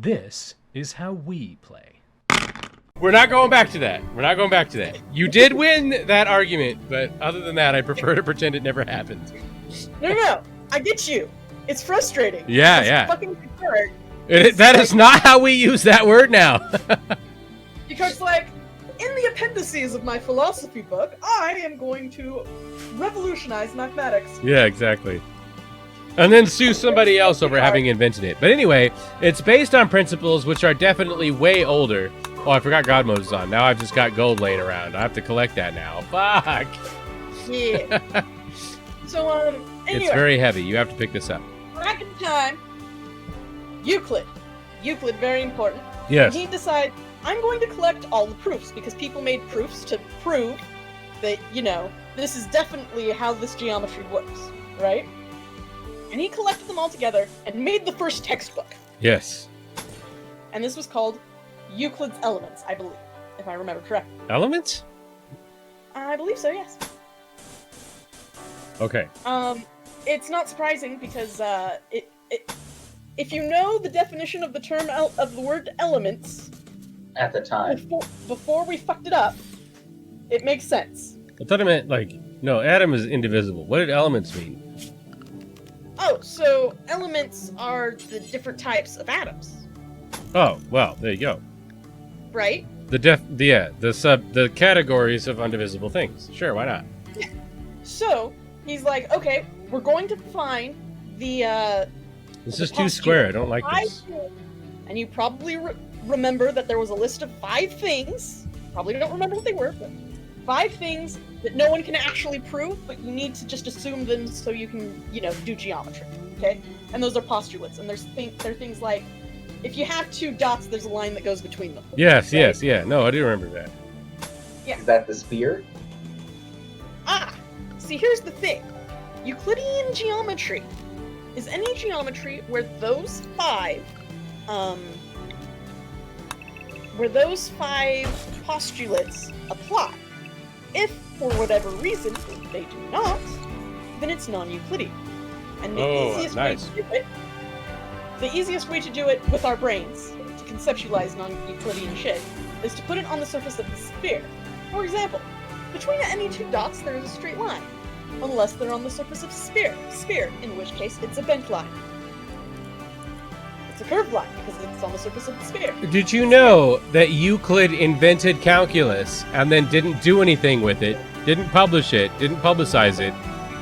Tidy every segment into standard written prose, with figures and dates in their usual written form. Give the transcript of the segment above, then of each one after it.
This is how we play. We're not going back to that. We're not going back to that. You did win that argument, but other than that, I prefer to pretend it never happened. No. I get you. It's frustrating. Yeah. Fucking hard. That is not how we use that word now. Because, like, in the appendices of my philosophy book, I am going to revolutionize mathematics. Yeah, exactly. And then sue somebody else over having invented it. But anyway, it's based on principles which are definitely way older. Oh, I forgot God mode is on. Now I've just got gold laying around. I have to collect that now. Fuck. Yeah. So, anyway. It's very heavy. You have to pick this up. Back in time, Euclid, very important. Yes. He decides, I'm going to collect all the proofs, because people made proofs to prove that, this is definitely how this geometry works, right? And he collected them all together and made the first textbook. Yes. And this was called Euclid's Elements, I believe, if I remember correctly. Elements? I believe so, yes. Okay. It's not surprising because if you know the definition of the term of the word elements at the time before we fucked it up, it makes sense. I thought it meant no, atom is indivisible. What did elements mean? Oh, so elements are the different types of atoms. Oh, well, there you go. Right? The categories of undivisible things. Sure, why not? Yeah. So he's like, okay, we're going to find the. This is too square. I don't like this. And you probably remember that there was a list of 5 things. Probably don't remember what they were, but 5 things that no one can actually prove, but you need to just assume them so you can, do geometry. Okay? And those are postulates. And they're things like, if you have 2 dots, there's a line that goes between them. Yes, right? Yeah. No, I do remember that. Yeah. Is that the sphere? See, here's the thing. Euclidean geometry is any geometry where those 5 postulates apply. If, for whatever reason, they do not, then it's non-Euclidean. And the easiest way to do it with our brains, to conceptualize non-Euclidean shit, is to put it on the surface of the sphere. For example, between any 2 dots there is a straight line, unless they're on the surface of sphere, in which case it's a bent line. It's a curved line, because it's on the surface of the sphere. Did you know that Euclid invented calculus and then didn't do anything with it, didn't publish it, didn't publicize it,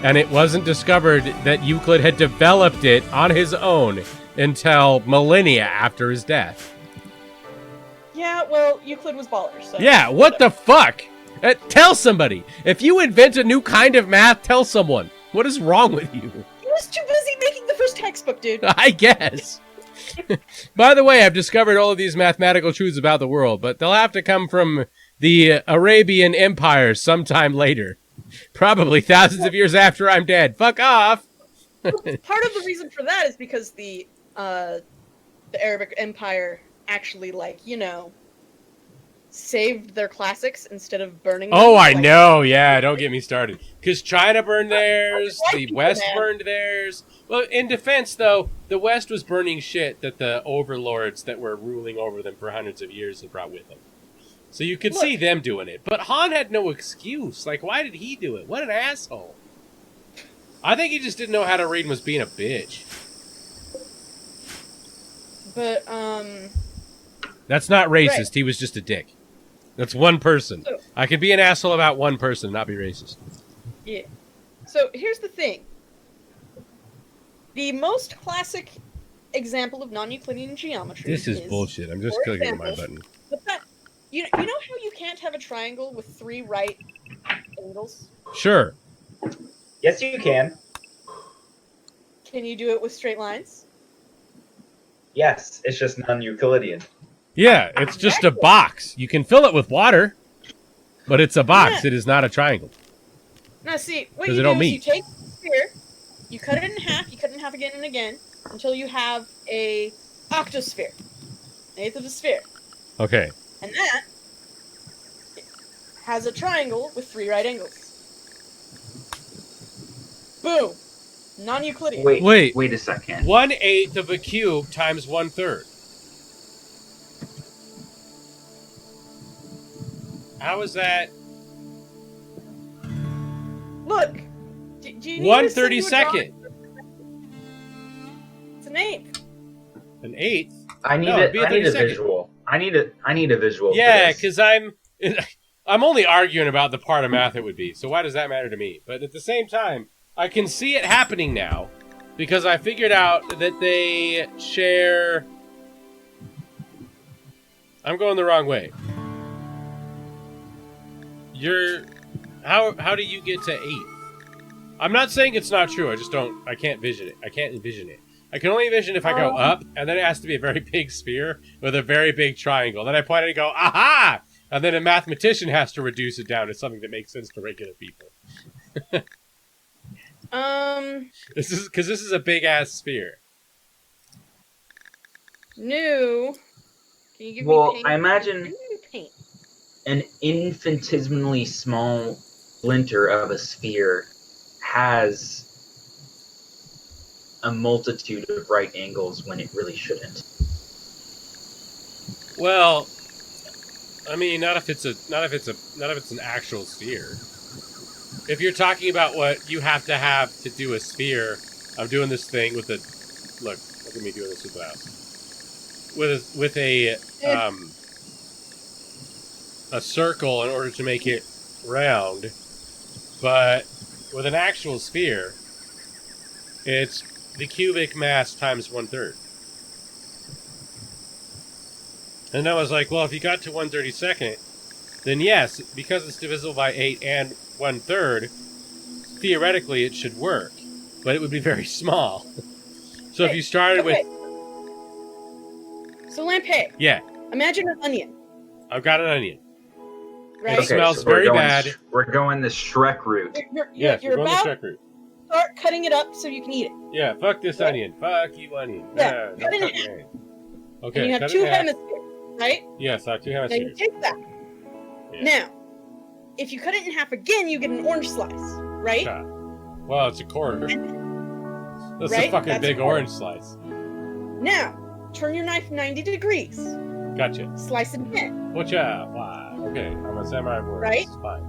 and it wasn't discovered that Euclid had developed it on his own until millennia after his death? Yeah, well, Euclid was baller, so... Yeah, what the fuck? Tell somebody! If you invent a new kind of math, tell someone. What is wrong with you? He was too busy making the first textbook, dude. I guess. By the way, I've discovered all of these mathematical truths about the world, but they'll have to come from the Arabian Empire sometime later. Probably thousands of years after I'm dead. Fuck off! Part of the reason for that is because the Arabic Empire actually, saved their classics instead of burning them. Oh, I know. Yeah, don't get me started. Because China burned theirs, the West burned theirs. Well, in defense, though, the West was burning shit that the overlords that were ruling over them for hundreds of years had brought with them. So you could see them doing it. But Han had no excuse. Why did he do it? What an asshole. I think he just didn't know how to read and was being a bitch. But, That's not racist. Right. He was just a dick. That's one person. So, I could be an asshole about one person and not be racist. Yeah. So, here's the thing. The most classic example of non-Euclidean geometry This is bullshit. I'm just clicking on my button. You know how you can't have a triangle with 3 right angles? Sure. Yes, you can. Can you do it with straight lines? Yes, it's just non-Euclidean. Yeah, it's just a box. You can fill it with water, but it's a box. Yeah. It is not a triangle. Now, see, what you do is you take the sphere, you cut it in half again and again, until you have a octosphere, an eighth of a sphere. Okay. And that has a triangle with 3 right angles. Boom. Non-Euclidean. Wait a second. 1/8 of a cube times 1/3. How is that? Look. Do you need 1/32nd. It's an eighth. An eighth? I need No, it'd be a I need a 32nd. visual. I need a visual. Yeah, for this. because I'm only arguing about the part of math it would be. So why does that matter to me? But at the same time, I can see it happening now because I figured out that they share. I'm going the wrong way. How do you get to 8? I'm not saying it's not true. I can't envision it. I can only envision if I go up, and then it has to be a very big sphere with a very big triangle. Then I point it and go, aha! And then a mathematician has to reduce it down to something that makes sense to regular people. This is a big ass sphere. No. Can you give Well, me paint? I imagine- Give me paint. An infinitesimally small splinter of a sphere has a multitude of right angles when it really shouldn't. Well, I mean, not if it's an actual sphere. If you're talking about what you have to do a sphere, I'm doing this thing with look at me doing this with the mouse. With a circle in order to make it round, but with an actual sphere, it's the cubic mass times 1/3. And I was like, well, if you got to 1/32nd, then yes, because it's divisible by 8 and 1/3, theoretically it should work, but it would be very small. So if you started with... So, Lampay, Yeah, imagine an onion, I've got an onion. right? Okay. smells very bad. We're going the Shrek route. Yes, You're we're going about the to Shrek route. start cutting it up so you can eat it. Yeah, fuck this onion. Fuck you, onion. Yeah, No, cut it in cut me half. in. Okay, And you have cut it 2 in half. hemispheres, right? Yes, I have 2 Now you hemispheres. take that. Yeah. Now, if you cut it in half again, you get an orange slice, right? Shot. Well, it's a quarter. That's a Right? fucking That's a big quarter. orange slice. Now, turn your knife 90 degrees. Gotcha. Slice it again. Watch out. Wow. Okay, I'm a samurai warrior. Right? It's fine.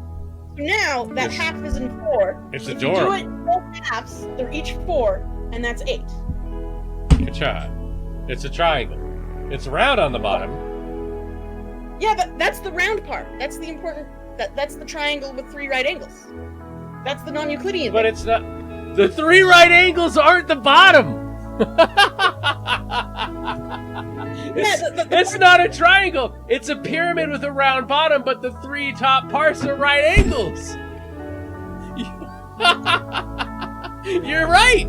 So now, that It's- half is in 4. It's If you do adorable. it in both halves, they're each 4, and that's 8. Ka-cha. It's a triangle. It's round on the bottom. Yeah, but that's the round part. That's the important... That's the triangle with 3 right angles. That's the non-Euclidean But thing. it's not... The 3 right angles aren't the bottom! It's not a triangle! It's a pyramid with a round bottom, but the 3 top parts are right angles! You're right!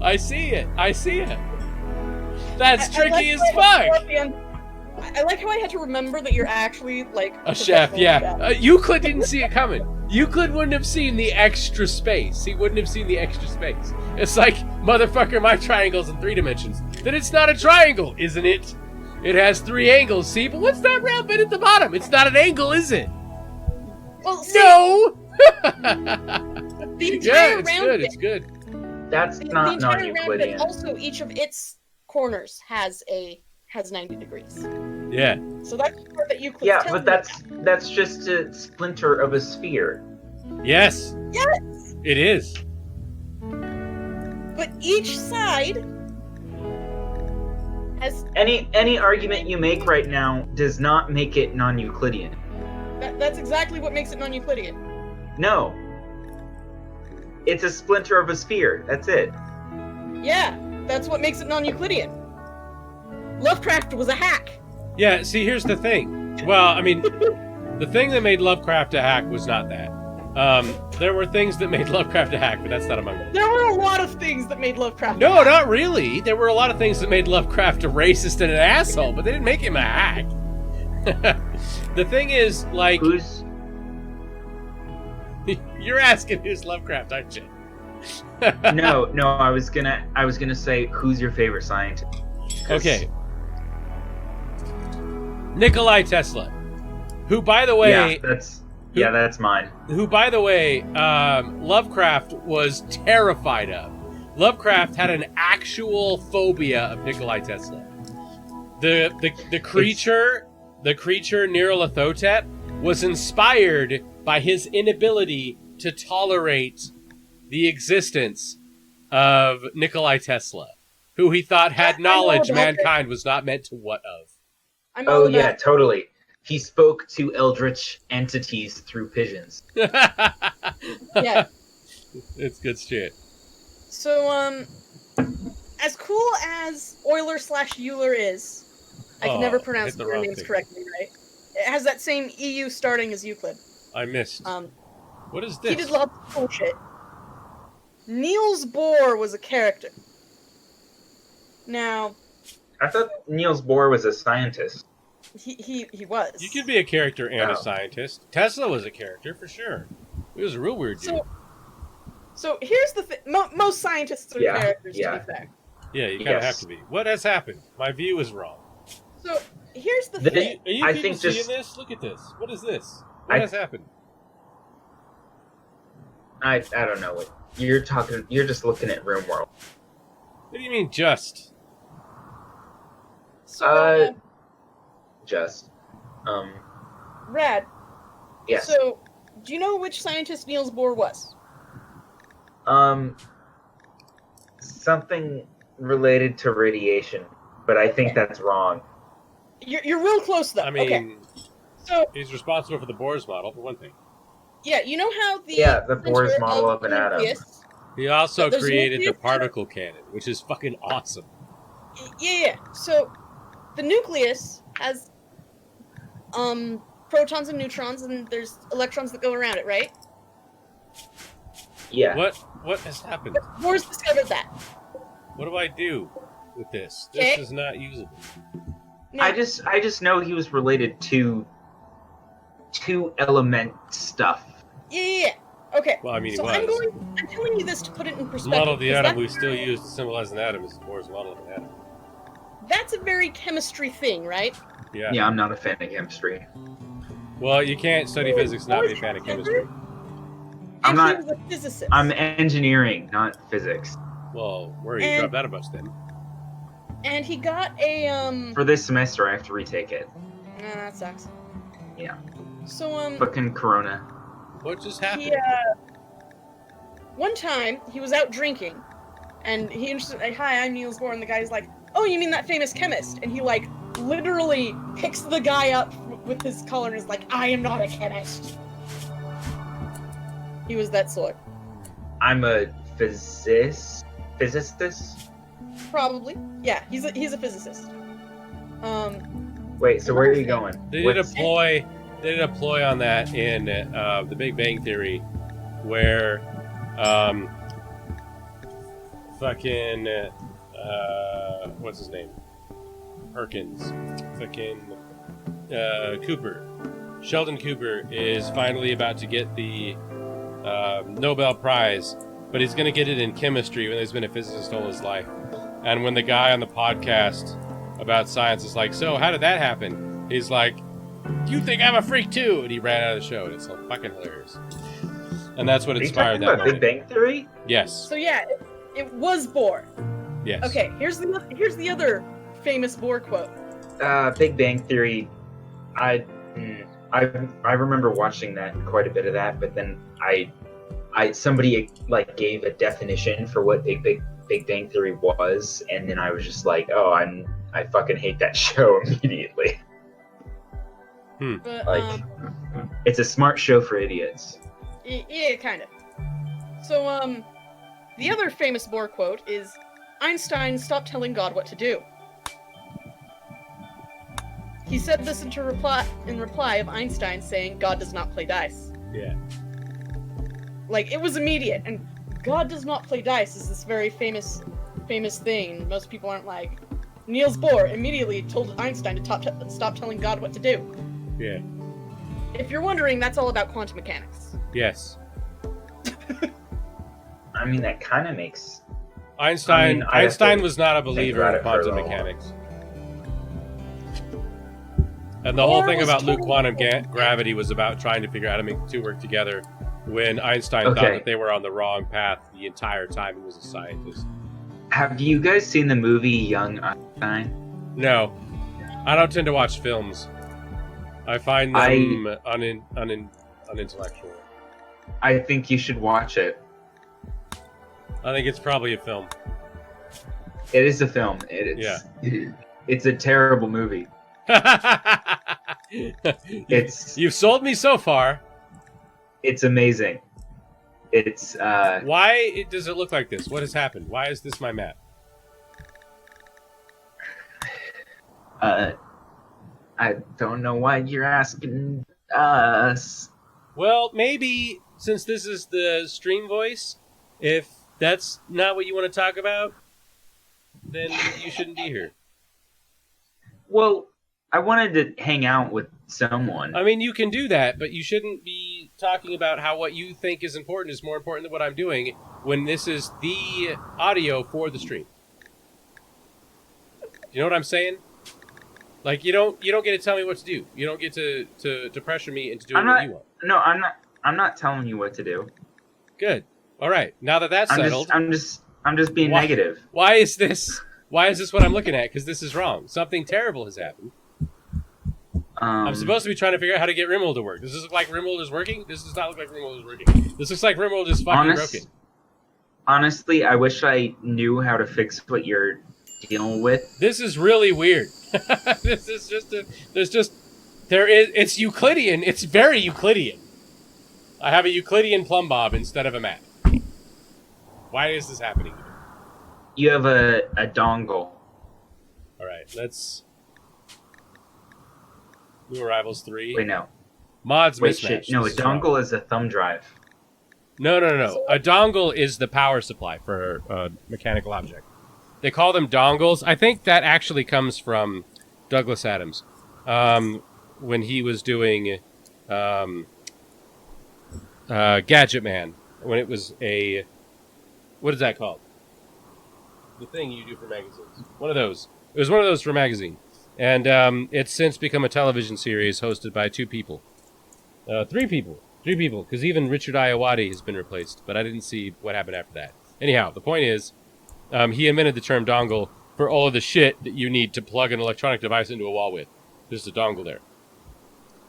I see it. That's tricky as fuck! I like how I had to remember that you're actually, like... A chef, professional yeah. chef. Euclid didn't see it coming. Euclid wouldn't have seen the extra space. He wouldn't have seen the extra space. It's like, motherfucker, my triangle's in 3 dimensions. Then it's not a triangle, isn't it? It has 3 angles, see? But what's that round bit at the bottom? It's not an angle, is it? Well, see, No! the entire Yeah, it's round good, bit, it's good. That's the not entire round bit, non-Euclidean. also each of its corners has 90 degrees. Yeah. So that's the part that Euclid's Yeah, telling but you that's just a splinter of a sphere. Yes. Yes! It is. But each side has... Any argument you make right now does not make it non-Euclidean. That's exactly what makes it non-Euclidean. No. It's a splinter of a sphere. That's it. Yeah, that's what makes it non-Euclidean. Lovecraft was a hack. Yeah, see, here's the thing. Well, I mean, the thing that made Lovecraft a hack was not that. There were things that made Lovecraft a hack, but that's not among them. There were a lot of things that made Lovecraft a No, hack. not really. There were a lot of things that made Lovecraft a racist and an asshole, but they didn't make him a hack. The thing is, like, Who's you're asking who's Lovecraft, aren't you? no, I was gonna say who's your favorite scientist? 'Cause Okay. Nikolai Tesla, who, by the way, that's mine. Lovecraft was terrified of. Lovecraft had an actual phobia of Nikolai Tesla. The creature the creature Nyarlathotep was inspired by his inability to tolerate the existence of Nikolai Tesla, who he thought had knowledge mankind was not meant to what of. Oh yeah, totally. He spoke to eldritch entities through pigeons. Yeah. It's good shit. So, as cool as Euler/Euler is, I can never pronounce their names correctly, right? It has that same EU starting as Euclid. I missed. What is this? He did lots of cool shit. Niels Bohr was a character. Now, I thought Niels Bohr was a scientist. he was. You could be a character and a scientist. Tesla was a character for sure. He was a real weird dude. So here's the thing. Most scientists are characters, to be fair. Yeah, you kind of have to be. What has happened? My view is wrong. So here's the thing. Are you people seeing this? Look at this. What is this? What has happened? I don't know what you're talking. You're just looking at Rimwrold. What do you mean just? So, just. Rad. Yes. So, do you know which scientist Niels Bohr was? Something related to radiation, but I think that's wrong. You're real close though. I mean, so he's responsible for the Bohr's model for one thing. Yeah, you know how the Bohr's model of an atom. He also created the particle cannon, which is fucking awesome. Yeah. So the nucleus has protons and neutrons, and there's electrons that go around it, right? Yeah. What has happened? Bohr's discovered that. What do I do with this? This is not usable. No. I just know he was related to two element stuff. Yeah. Okay. Well, I mean, so I'm telling you this to put it in perspective. The model of the atom we still use to symbolize an atom is Bohr's model of an atom. That's a very chemistry thing, right? Yeah. Yeah, I'm not a fan of chemistry. Well, you can't study physics and not be a fan of chemistry. I'm not. He was a physicist. I'm engineering, not physics. Well, where you drop that a bunch then? And he got a For this semester, I have to retake it. That sucks. Yeah. So Fucking Corona. What just happened? He, one time he was out drinking, and he instantly, "Hi, I'm Niels Bohr," and the guy's like, "Oh, you mean that famous chemist?" And he like literally picks the guy up with his collar and is like, "I am not a chemist." He was that sort. I'm a physicist. Probably, yeah. He's a physicist. Wait, so where are you going? They did a ploy on that in The Big Bang Theory, where fucking what's his name? Perkins. Fucking Cooper. Sheldon Cooper is finally about to get the Nobel Prize, but he's going to get it in chemistry when he's been a physicist all his life. And when the guy on the podcast about science is like, "So, how did that happen?" He's like, "You think I'm a freak too?" And he ran out of the show. And it's so fucking hilarious. And that's what inspired that movie. Big Bang Theory? Yes. So yeah, it was Bohr. Yes. Okay, here's the other famous Bohr quote. Big Bang Theory. I remember watching that, quite a bit of that, but then somebody like gave a definition for what Big Bang Theory was, and then I was just like, oh, I fucking hate that show immediately. But, like, it's a smart show for idiots. Yeah, kind of. So, the other famous Bohr quote is, "Einstein, stop telling God what to do." He said this in reply of Einstein saying, "God does not play dice." Yeah. Like, it was immediate, and God does not play dice is this very famous thing. Most people aren't like, Niels Bohr immediately told Einstein to stop telling God what to do. Yeah. If you're wondering, that's all about quantum mechanics. Yes. I mean, that kind of makes... Einstein was not a believer in quantum mechanics. And the whole thing about Luke quantum gravity was about trying to figure out how to make the two work together, when Einstein thought that they were on the wrong path the entire time he was a scientist. Have you guys seen the movie Young Einstein? No. I don't tend to watch films. I find them unintellectual. I think you should watch it. I think it's probably a film. It is a film. It's a terrible movie. You've sold me so far. It's amazing. It's Why does it look like this? What has happened? Why is this my map? I don't know why you're asking us. Well, maybe since this is the stream voice, if that's not what you want to talk about, then you shouldn't be here. Well, I wanted to hang out with someone. I mean, you can do that, but you shouldn't be talking about how what you think is important is more important than what I'm doing when this is the audio for the stream. You know what I'm saying? Like, you don't get to tell me what to do. You don't get to pressure me into doing what you want. No, I'm not telling you what to do. Good. All right. Now that that's settled, I'm just being negative. Why is this what I'm looking at? Because this is wrong. Something terrible has happened. I'm supposed to be trying to figure out how to get Rimwrold to work. Does this look like Rimwrold is working? This does not look like Rimwrold is working. This looks like Rimwrold is fucking broken. Honestly, I wish I knew how to fix what you're dealing with. This is really weird. This is it's Euclidean. It's very Euclidean. I have a Euclidean plumb bob instead of a map. Why is this happening? You have a dongle. All right, let's. New Arrivals 3. Wait, no. Mods Wait, mismatched. shit. No, a dongle is a thumb drive. No. A dongle is the power supply for a mechanical object. They call them dongles. I think that actually comes from Douglas Adams when he was doing Gadget Man. When it was a... What is that called? The thing you do for magazines. One of those. It was one of those for a magazine. And it's since become a television series hosted by 2 people. 3 people. 3 people, because even Richard Iowati has been replaced, but I didn't see what happened after that. Anyhow, the point is, he invented the term dongle for all of the shit that you need to plug an electronic device into a wall with. There's a dongle there.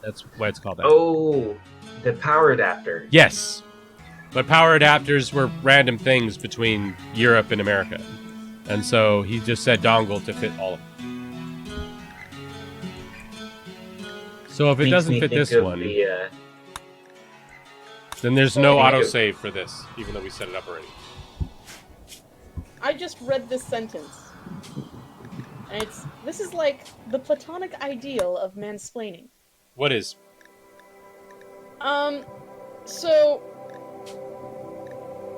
That's why it's called that. Oh, the power adapter. Yes. But power adapters were random things between Europe and America. And so he just said dongle to fit all of them. So if it doesn't fit this one, then there's no autosave for this, even though we set it up already. I just read this sentence. And this is like the platonic ideal of mansplaining. What is? So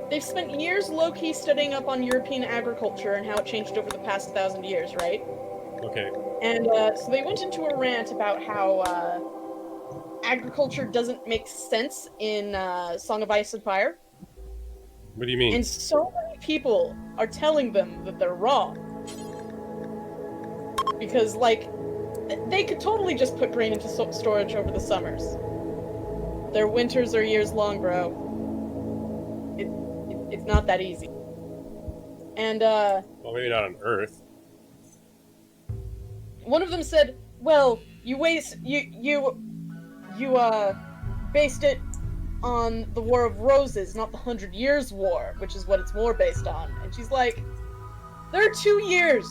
they've spent years low-key studying up on European agriculture and how it changed over the past 1,000 years, right? Okay. And so they went into a rant about how agriculture doesn't make sense in Song of Ice and Fire. What do you mean? And so many people are telling them that they're wrong. Because, like, they could totally just put grain into storage over the summers. Their winters are years long, bro. It's not that easy. And, well, maybe not on Earth. One of them said, well, you based it on the War of Roses, not the 100 Years' War, which is what it's more based on. And she's like, there are 2 years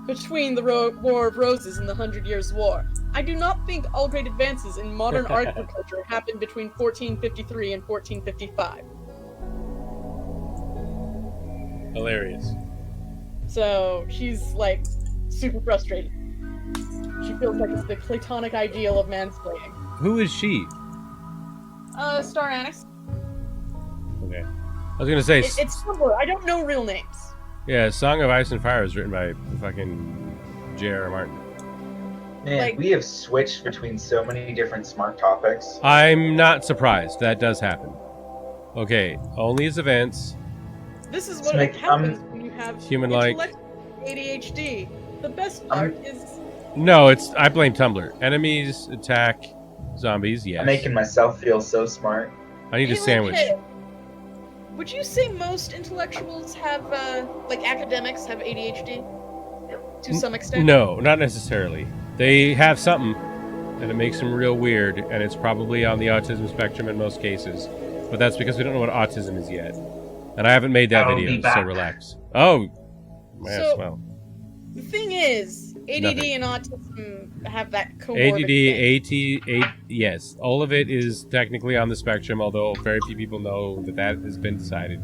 between the War of Roses and the 100 Years' War. I do not think all great advances in modern agriculture happened between 1453 and 1455. Hilarious. So she's, like, super frustrated. She feels like it's the platonic ideal of mansplaining. Who is she? Star Annis. Okay. I was gonna say... It's Tumblr. I don't know real names. Yeah, Song of Ice and Fire was written by fucking J.R.R. Martin. Man, Like- we have switched between so many different smart topics. I'm not surprised. That does happen. Okay, only as events. This is what Like, happens when you have human-like. intellectual ADHD. The best part is... No, I blame Tumblr. Enemies attack zombies, yes. I'm making myself feel so smart. I need a sandwich. Okay. Would you say most intellectuals have, like academics have ADHD? To some extent? No, not necessarily. They have something. and it makes them real weird, and it's probably on the autism spectrum in most cases. But that's because we don't know what autism is yet. And I haven't made that I'll be video, back. so relax. Oh, yes, So- well. The thing is, ADD Nothing. and autism have that comorbid ADD, thing. yes. All of it is technically on the spectrum, although very few people know that that has been decided.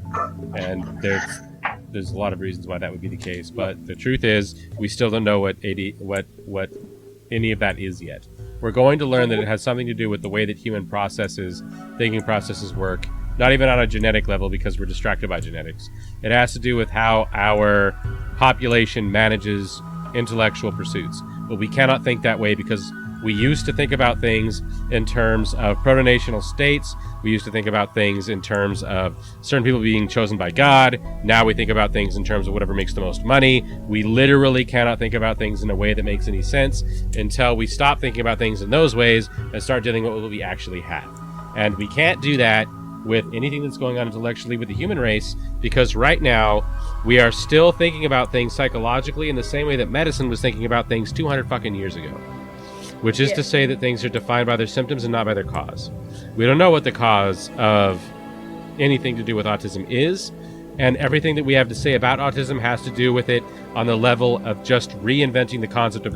And there's a lot of reasons why that would be the case. But the truth is, we still don't know what what any of that is yet. We're going to learn that it has something to do with the way that human thinking processes work. Not even on a genetic level, because we're distracted by genetics. It has to do with how our population manages intellectual pursuits. But we cannot think that way because we used to think about things in terms of protonational states. We used to think about things in terms of certain people being chosen by God. Now we think about things in terms of whatever makes the most money. We literally cannot think about things in a way that makes any sense until we stop thinking about things in those ways and start dealing with what we actually have. And we can't do that with anything that's going on intellectually with the human race, because right now we are still thinking about things psychologically in the same way that medicine was thinking about things 200 fucking years ago, which is to say that things are defined by their symptoms and not by their cause. We don't know what the cause of anything to do with autism is, and everything that we have to say about autism has to do with it on the level of just reinventing the concept of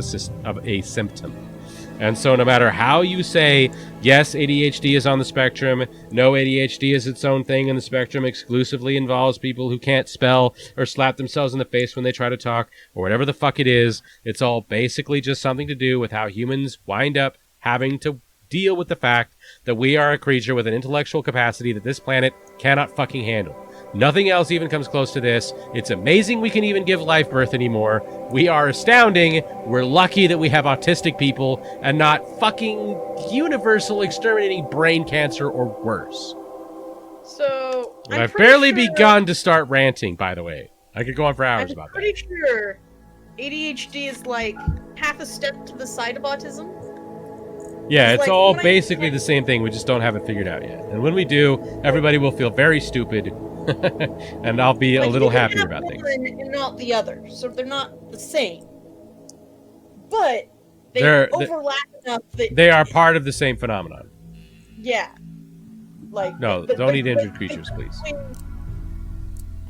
a symptom. And so no matter how you say, yes, ADHD is on the spectrum, no, ADHD is its own thing, and the spectrum exclusively involves people who can't spell or slap themselves in the face when they try to talk, or whatever the fuck it is, it's all basically just something to do with how humans wind up having to deal with the fact that we are a creature with an intellectual capacity that this planet cannot fucking handle. Nothing else even comes close to this. It's amazing we can even give life birth anymore. We are astounding. We're lucky that we have autistic people and not fucking universal exterminating brain cancer or worse. So And I'm I've pretty barely sure- begun to start ranting, by the way. I could go on for hours I'm about pretty that. sure ADHD is like half a step to the side of autism. Yeah, it's like, all when I- basically the same thing. We just don't have it figured out yet. And when we do, everybody will feel very stupid. And I'll be a Like, little you can happier have about things. one and not the other, so they're not the same. But they They're- overlap enough that They are part of the same phenomenon. yeah, like No, the- don't the- eat the- injured creatures, please.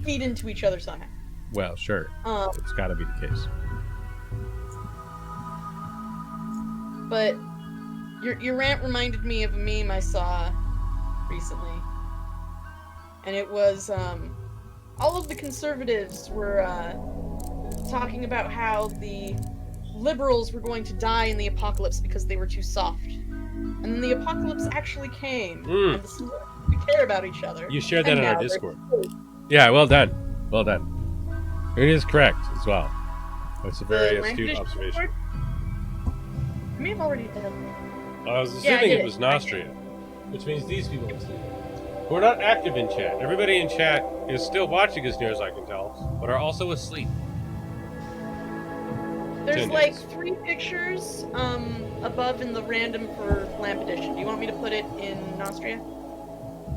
Feed into each other somehow. Well, sure. It's got to be the case. But your rant reminded me of a meme I saw recently. And it was all of the conservatives were talking about how the liberals were going to die in the apocalypse because they were too soft. And then the apocalypse actually came. Mm. And this is we care about each other. You shared that And in our now they're Discord. cool. Yeah, well done. Well done. It is correct as well. That's a very The astute language observation. Discord? I may have already done. I was Yeah, I assuming did it it. was Nostria, which means these people are asleep. Who are not active in chat. Everybody in chat is still watching as near as I can tell, but are also asleep. There's 10 like days. 3 pictures above in the random for Lamp Edition. Do you want me to put it in Nostria?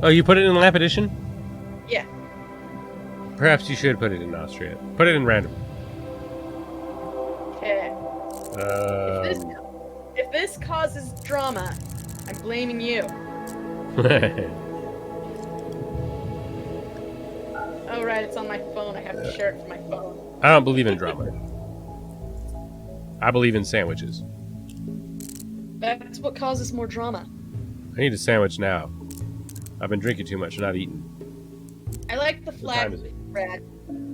Oh, you put it in Lamp Edition? Yeah. Perhaps you should put it in Nostria. Put it in random. Okay. Um, If this causes drama, I'm blaming you. Oh right, it's on my phone. I have to share it from my phone. I don't believe in drama. I believe in sandwiches. That's what causes more drama. I need a sandwich now. I've been drinking too much and not eating. I like the time flag, is it? Brad.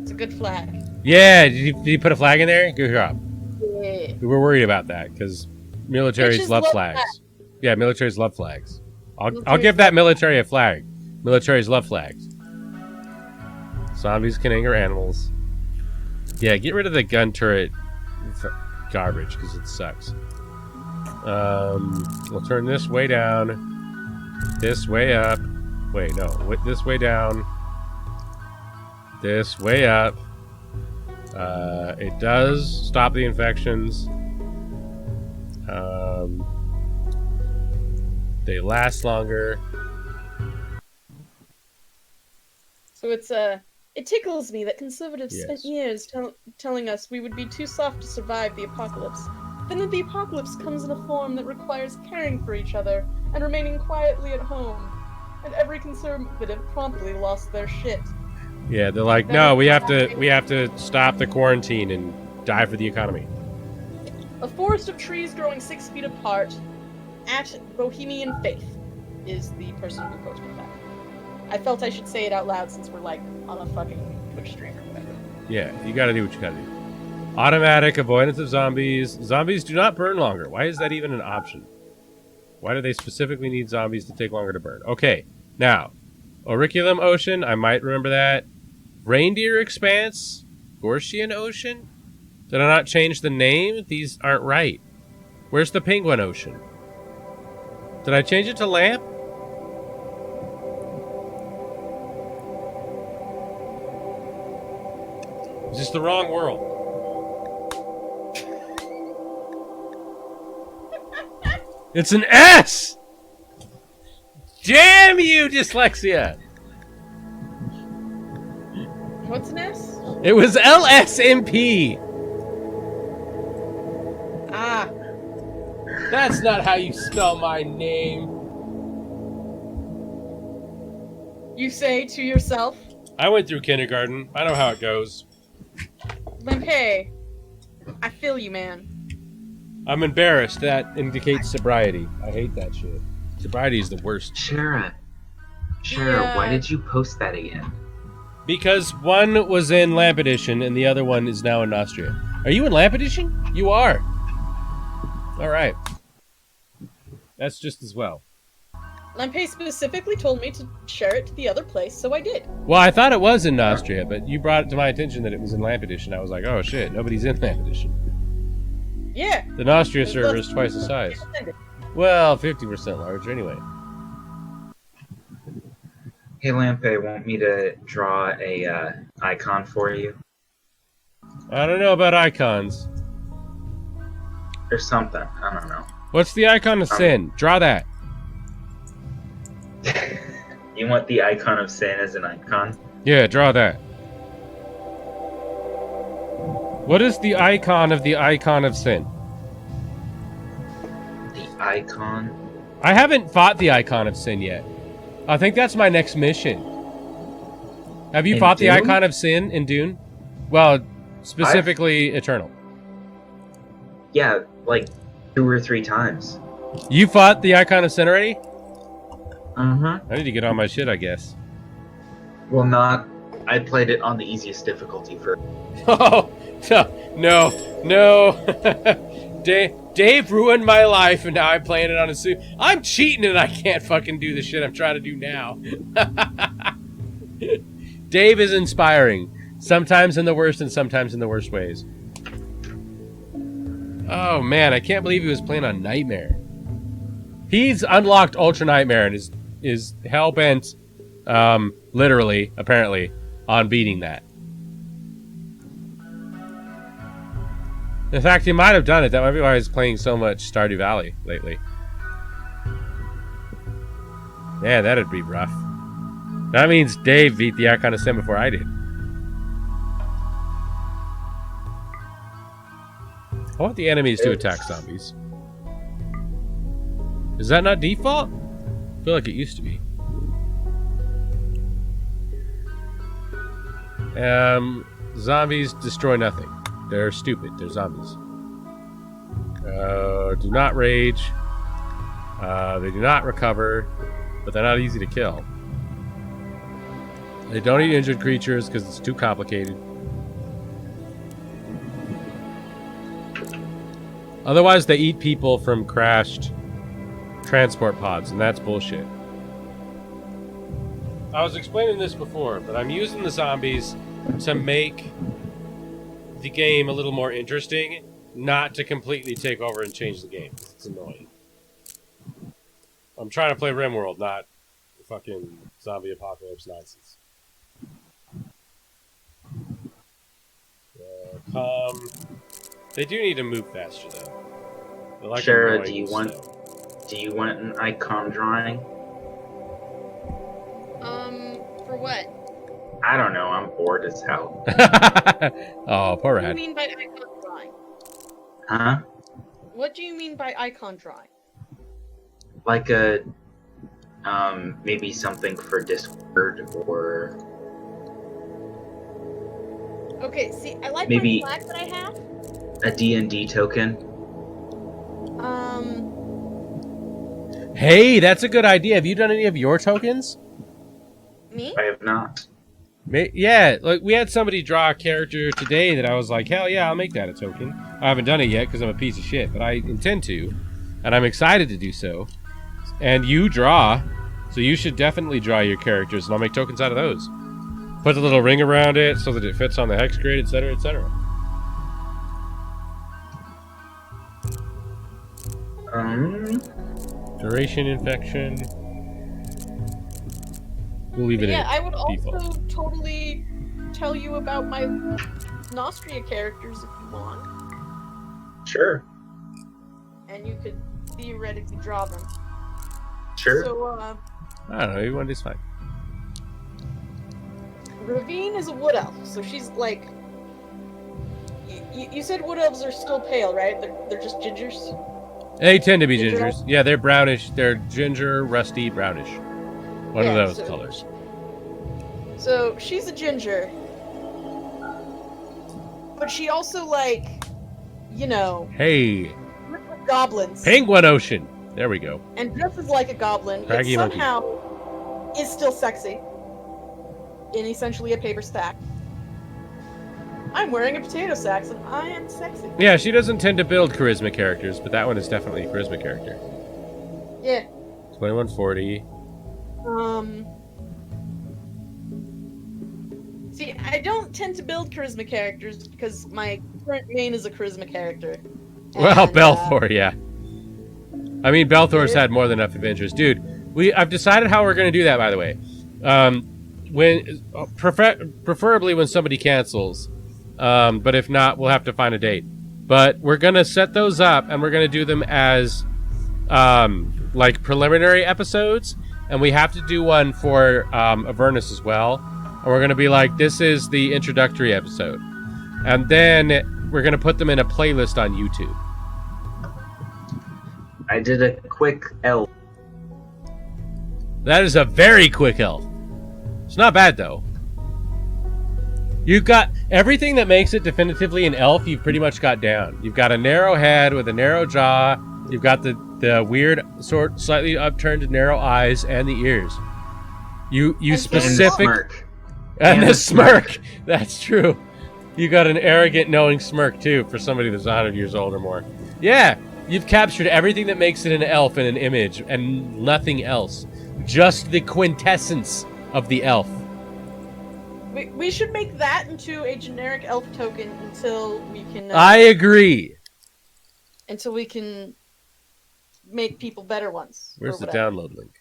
It's a good flag. Yeah, did you put a flag in there? Good job. Yeah. We were worried about that because militaries Bitches love love flags. Yeah, militaries love flags. I'll Militaries give that love military a flag. Militaries love flags. Zombies can anger animals. Yeah, get rid of the gun turret garbage because it sucks. We'll turn this way down, this way up. Wait, no, this way down, this way up. It does stop the infections. They last longer. So it's it tickles me that conservatives Yes. spent years telling us we would be too soft to survive the apocalypse. then the apocalypse comes in a form that requires caring for each other and remaining quietly at home. And every conservative promptly lost their shit. Yeah, they're like, no, we have to stop the quarantine and die for the economy. A forest of trees growing 6 feet apart at Bohemian Faith is the person who posted that. I felt I should say it out loud since we're like on a fucking Twitch stream or whatever. Yeah, you gotta do what you gotta do. Automatic avoidance of zombies. Zombies do not burn longer. Why is that even an option? Why do they specifically need zombies to take longer to burn? Okay, now, Auriculum Ocean, I might remember that. Reindeer Expanse, Gortian Ocean? Did I not change the name? These aren't right. Where's the Penguin Ocean? Did I change it to Lamp? Is this the wrong world? It's an S! Damn you, dyslexia! What's an S? It was LSMP! Ah. That's not how you spell my name. You say to yourself, I went through kindergarten. I know how it goes. Limpei, I feel you, man. I'm embarrassed. That indicates sobriety. I hate that shit. Sobriety is the worst. Shara, Yeah. why did you post that again? Because one was in Lamp Edition and the other one is now in Nostria. Are you in Lamp Edition? You are. Alright. That's just as well. Limpei specifically told me to share it to the other place, so I did. Well, I thought it was in Nostria, but you brought it to my attention that it was in Lamp Edition. I was like, oh shit, nobody's in Lamp Edition. Yeah. The Nostria server is twice the size. Well, 50% larger anyway. Hey Lampe, want me to draw a icon for you? I don't know about icons. Or something, I don't know. What's the icon of sin? Draw that. You want the icon of sin as an icon? Yeah, draw that. What is the icon of sin? The icon? I haven't fought the icon of sin yet. I think that's my next mission. Have you In fought the Dune? icon of sin in Dune? Well, specifically Eternal. Yeah, like 2 or 3 times. You fought the icon of sin already? Uh-huh. I need to get on my shit, I guess. Well, not... I played it on the easiest difficulty for... Oh, no. Dave ruined my life, and now I'm playing it on a suit. I'm cheating, and I can't fucking do the shit I'm trying to do now. Dave is inspiring. Sometimes in the worst and sometimes in the worst ways. Oh, man, I can't believe he was playing on Nightmare. He's unlocked Ultra Nightmare and is hell-bent, literally, apparently, on beating that. In fact, he might have done it. That might be why he's playing so much Stardew Valley lately. Yeah, that'd be rough. That means Dave beat the icon of sin before I did. I want the enemies to attack zombies. Is that not default? I feel like it used to be. Zombies destroy nothing. They're stupid. They're zombies. Do not rage. They do not recover, but they're not easy to kill. They don't eat injured creatures because it's too complicated. Otherwise, they eat people from crashed transport pods, and that's bullshit. I was explaining this before, but I'm using the zombies to make the game a little more interesting, not to completely take over and change the game. It's annoying. I'm trying to play Rimworld, not fucking zombie apocalypse nonsense. They do need to move faster though. They're like Shara, annoying do you slow. want an icon drawing? For what? I don't know, I'm bored as hell. Oh, poor What do you Rad. mean by icon drawing? Huh? What do you mean by icon drawing? Like a maybe something for Discord or Okay, see, I like Maybe- my flag that I have. a D&D token. Hey, that's a good idea. Have you done any of your tokens? Me? I have not. Yeah, like we had somebody draw a character today that I was like, hell yeah, I'll make that a token. I haven't done it yet because I'm a piece of shit, but I intend to, and I'm excited to do so. And you draw, so you should definitely draw your characters, and I'll make tokens out of those. Put the little ring around it so that it fits on the hex grid, etc., etc. Duration infection. We'll leave it Yeah, in I would default. also totally tell you about my Nostria characters if you want, Sure. and you could theoretically draw them. Sure. So, I don't know, everyone is fine. Ravine is a wood elf, so she's like. You said wood elves are still pale, right? They're just gingers. They tend to be Ginger gingers. Yeah, they're brownish. They're ginger, rusty, brownish. One of Yeah, those so- colors. So she's a ginger, but she also like, you know, Hey, lives with goblins Penguin Ocean. There we go. and dresses like a goblin. Craggy Yet monkey. somehow is still sexy in essentially a paper sack. I'm wearing a potato sack, and I am sexy. Yeah, she doesn't tend to build charisma characters, but that one is definitely a charisma character. Yeah. 2140. See, I don't tend to build charisma characters because my current main is a charisma character. Well, And, Belthor, yeah. I mean, Belthor's had more than enough adventures. Dude, I've decided how we're going to do that, by the way. Preferably when somebody cancels. But if not, we'll have to find a date. But we're going to set those up, and we're going to do them as, like, preliminary episodes. And we have to do one for Avernus as well. And we're going to be like, this is the introductory episode. And then we're going to put them in a playlist on YouTube. I did a quick elf. That is a very quick elf. It's not bad, though. You've got everything that makes it definitively an elf, you've pretty much got down. You've got a narrow head with a narrow jaw. You've got the weird, slightly upturned narrow eyes and the ears. You And specific... Smirk. And And the the smirk. smirk. That's true. You got an arrogant, knowing smirk, too, for somebody that's 100 years old or more. Yeah, you've captured everything that makes it an elf in an image, and nothing else. Just the quintessence of the elf. We should make that into a generic elf token until we can. I agree. Until we can make people better ones. or Where's the whatever. download link?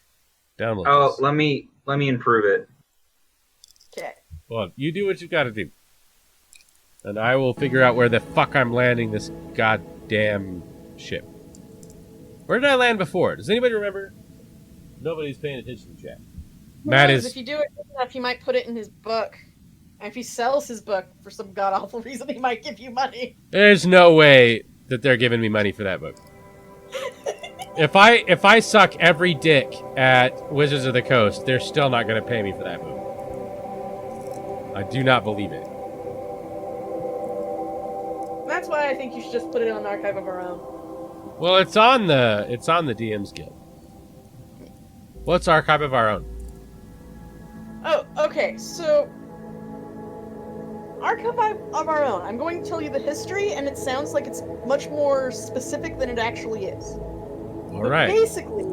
Download Oh, this. let me improve it. Okay. Well, you do what you've got to do. And I will figure out where the fuck I'm landing this goddamn ship. Where did I land before? Does anybody remember? Nobody's paying attention to chat. Who Matt knows, is... If you do it good enough, he might put it in his book. And if he sells his book for some god awful reason, he might give you money. There's no way that they're giving me money for that book. If I suck every dick at Wizards of the Coast, they're still not going to pay me for that book. I do not believe it. That's why I think you should just put it on Archive of Our Own. Well, it's on the DM's Guild. What's Archive of Our Own? Oh, okay, so Archive of Our Own. I'm going to tell you the history, and it sounds like it's much more specific than it actually is. All But right. basically,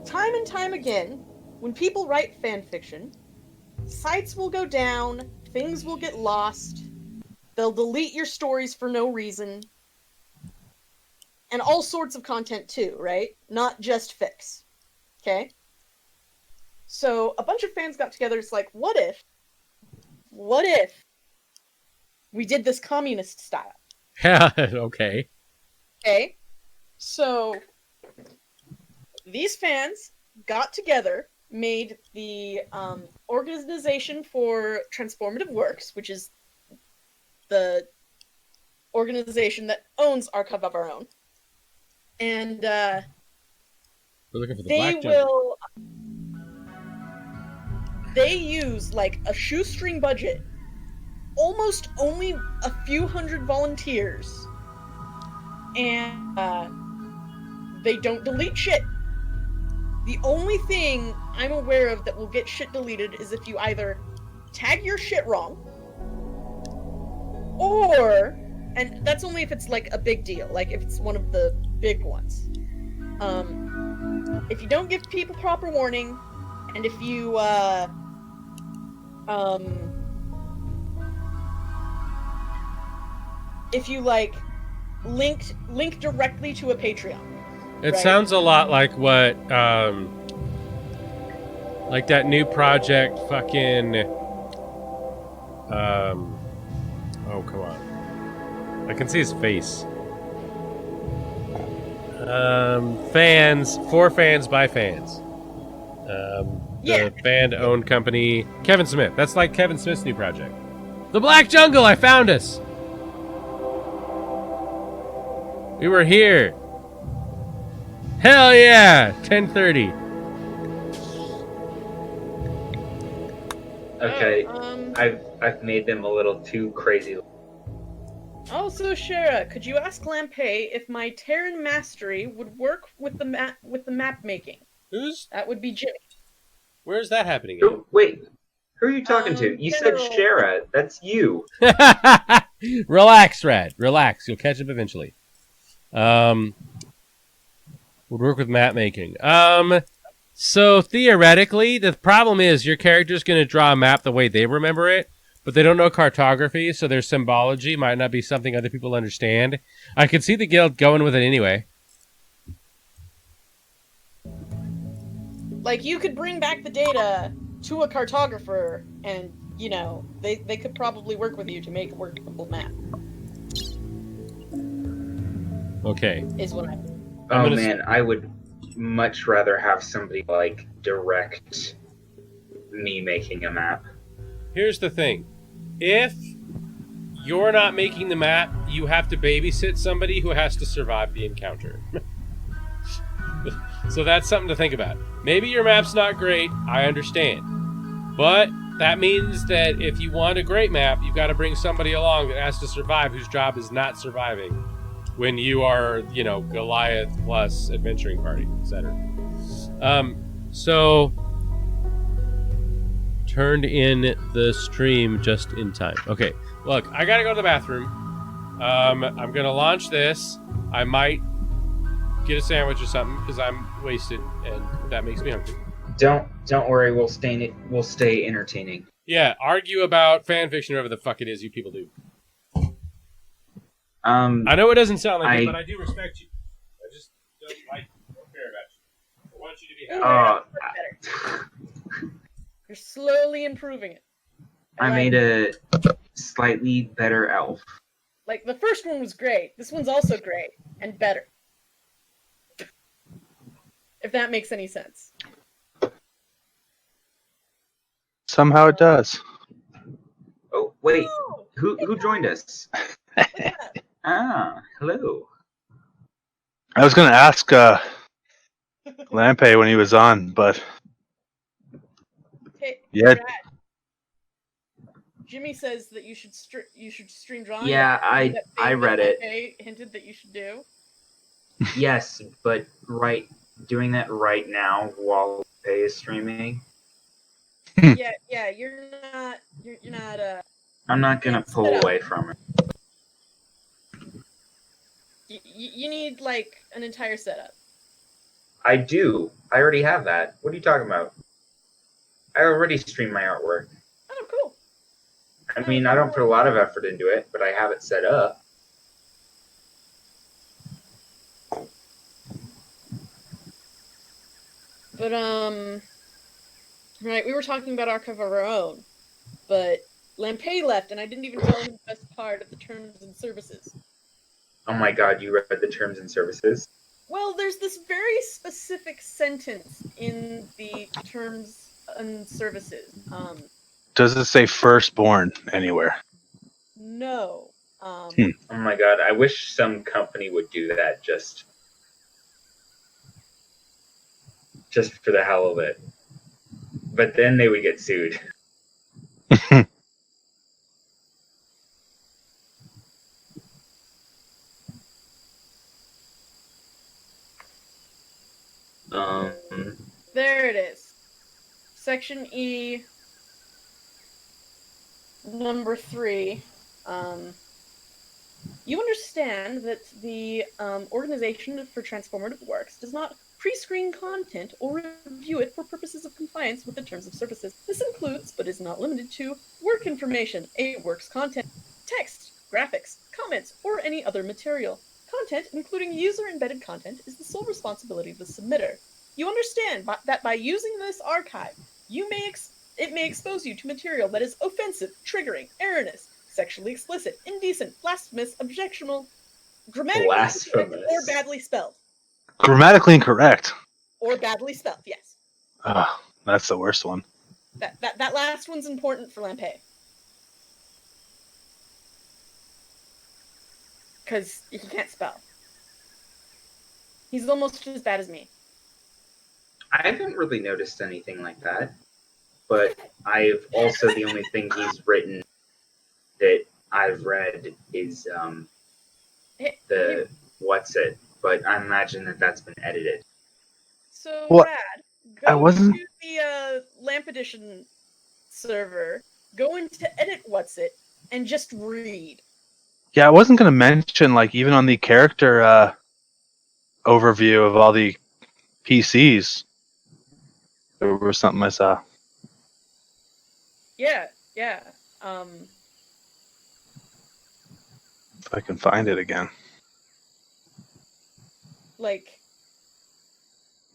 time and time again, when people write fan fiction, sites will go down, things will get lost, they'll delete your stories for no reason, and all sorts of content too, right? Not just fics. Okay? So a bunch of fans got together, it's like, what if we did this communist style? Yeah, okay. Okay, so these fans got together, made the Organization for Transformative Works, which is the organization that owns Archive of Our Own. And We're looking for the they black jungle. they use like a shoestring budget, almost only a few hundred volunteers, and they don't delete shit. The only thing I'm aware of that will get shit deleted is if you either tag your shit wrong, or, and that's only if it's like a big deal, like if it's one of the big ones. If you don't give people proper warning, and if you like link directly to a Patreon. It right? sounds a lot like what, like that new project, fucking, oh, come on. I can see his face. Fans, for fans, by fans. The band-owned company, Kevin Smith. That's like Kevin Smith's new project. The Black Jungle, I found us! We were here. Hell yeah! 10:30. Okay, I've made them a little too crazy. Also, Shara, could you ask Lampay if my Terran mastery would work with the map making? That would be Jimmy. Where's that happening? Oh, wait, who are you talking to? You said General. Shara. That's you. Relax, Rad. Relax. You'll catch up eventually. Would work with map making. So theoretically, the problem is your character's going to draw a map the way they remember it, but they don't know cartography, so their symbology might not be something other people understand. I could see the guild going with it anyway. Like, you could bring back the data to a cartographer, and, you know, they could probably work with you to make a workable map. Okay. Is what Oh man, I would much rather have somebody like direct me making a map. Here's the thing. If you're not making the map, you have to babysit somebody who has to survive the encounter. So that's something to think about. Maybe your map's not great, I understand. But that means that if you want a great map, you've got to bring somebody along that has to survive, whose job is not surviving when you are, you know, Goliath plus adventuring party, etc. So turned in the stream just in time. Okay, look, I gotta go to the bathroom. I'm gonna launch this. I might get a sandwich or something because I'm wasted and that makes me hungry. Don't worry, we'll stay entertaining. Yeah, argue about fanfiction, whatever the fuck it is you people do. I know it doesn't sound like it, but I do respect you. I just don't care about you. I want you to be happy. You're slowly improving it. I made a slightly better elf. Like, the first one was great. This one's also great. And better. If that makes any sense. Somehow it does. Oh, wait. Oh, Who joined us? look at that. Ah, hello. I was going to ask Lampay when he was on, but Hey, yeah. Brad. Jimmy says that you should stream drawing. Yeah, That I thing read that it. Lampay hinted that you should do. Yes, but doing that right now while Pay is streaming. yeah, you're not. I'm not gonna It's pull set up. away from it. You need like an entire setup. I do. I already have that. What are you talking about? I already stream my artwork. Oh, cool. I mean, I don't put a lot of effort into it, but I have it set up. But right, we were talking about Archive of Our Own, but Lampay left, and I didn't even tell him the best part of the terms and services. Oh my god, you read the terms and services? Well, there's this very specific sentence in the terms and services. Does it say firstborn anywhere? No. Um, Oh my god, I wish some company would do that just for the hell of it. But then they would get sued. Um, There it is. Section E, number 3. You understand that the Organization for Transformative Works does not pre-screen content or review it for purposes of compliance with the terms of services. This includes, but is not limited to, work information, a work's content, text, graphics, comments, or any other material. Content, including user-embedded content, is the sole responsibility of the submitter. You understand that by using this archive, it may expose you to material that is offensive, triggering, erroneous, sexually explicit, indecent, blasphemous, objectionable, grammatically incorrect, Blasphemous. or badly spelled. Grammatically incorrect. Or badly spelled, yes. Ah, that's the worst one. That last one's important for Lampe. Because he can't spell. He's almost as bad as me. I haven't really noticed anything like that. But I've also, the only thing he's written that I've read is the what's it, but I imagine that's been edited. So, What? Brad, I go wasn't- to the Lamp Edition server, go into edit what's it, and just read. Yeah, I wasn't gonna mention like even on the character overview of all the PCs, there was something I saw. Yeah. If I can find it again. Like,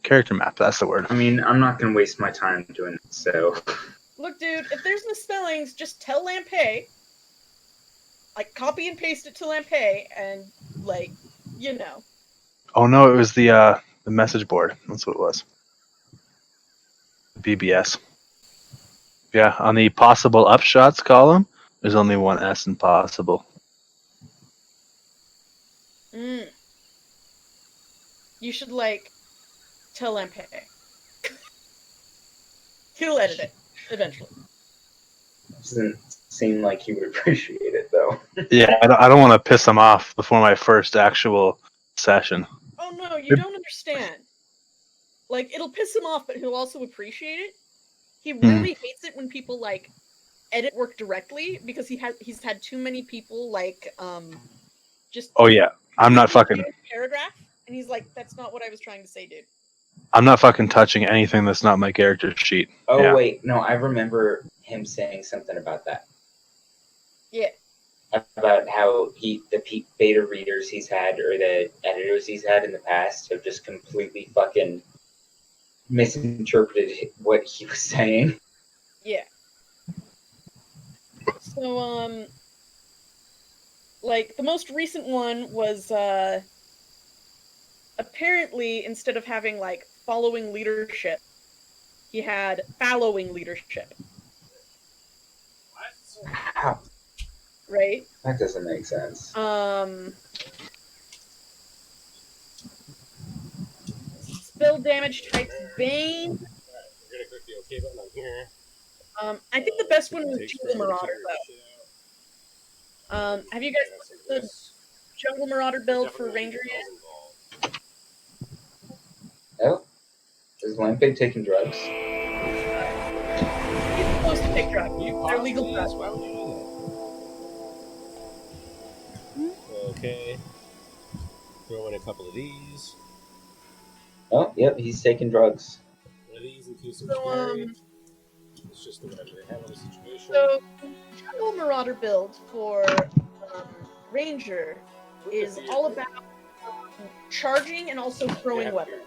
Character map, that's the word. I mean, I'm not going to waste my time doing it, so... look, dude, if there's misspellings, just tell Lampe. Like, copy and paste it to Lampe, and, like, you know. Oh no, it was the message board. That's what it was. BBS. Yeah, on the possible upshots column, there's only one S in possible. You should, like, tell Lampe. He'll edit it, eventually. Doesn't seem like he would appreciate it, though. Yeah, I don't want to piss him off before my first actual session. Oh no, you don't understand. Like, it'll piss him off, but he'll also appreciate it. He really hates it when people, like, edit work directly, because he's had too many people, like, just... Oh yeah, I'm not fucking... paragraph, and he's like, that's not what I was trying to say, dude. I'm not fucking touching anything that's not my character sheet. Oh, Yeah. wait, no, I remember him saying something about that. Yeah. About how the beta readers he's had, or the editors he's had in the past, have just completely fucking misinterpreted what he was saying. Yeah. So, like, the most recent one was, apparently, instead of having, like, following leadership, he had following leadership. How? Right? That doesn't make sense. Spell damage type Bane. We're gonna click the OK button on here. I think the best one was Jungle Marauder, though. Have you guys looked at the Jungle Marauder build for Ranger yet? Oh? Is Lampe taking drugs? He's supposed to take drugs. They're legal drugs. Why would you do that? Okay. Throw in a couple of these. Oh, yep, he's taking drugs. One of these and some So, cherry. It's just the whatever they have on the situation. So, Jungle Marauder build for Ranger is all about charging and also throwing weapons.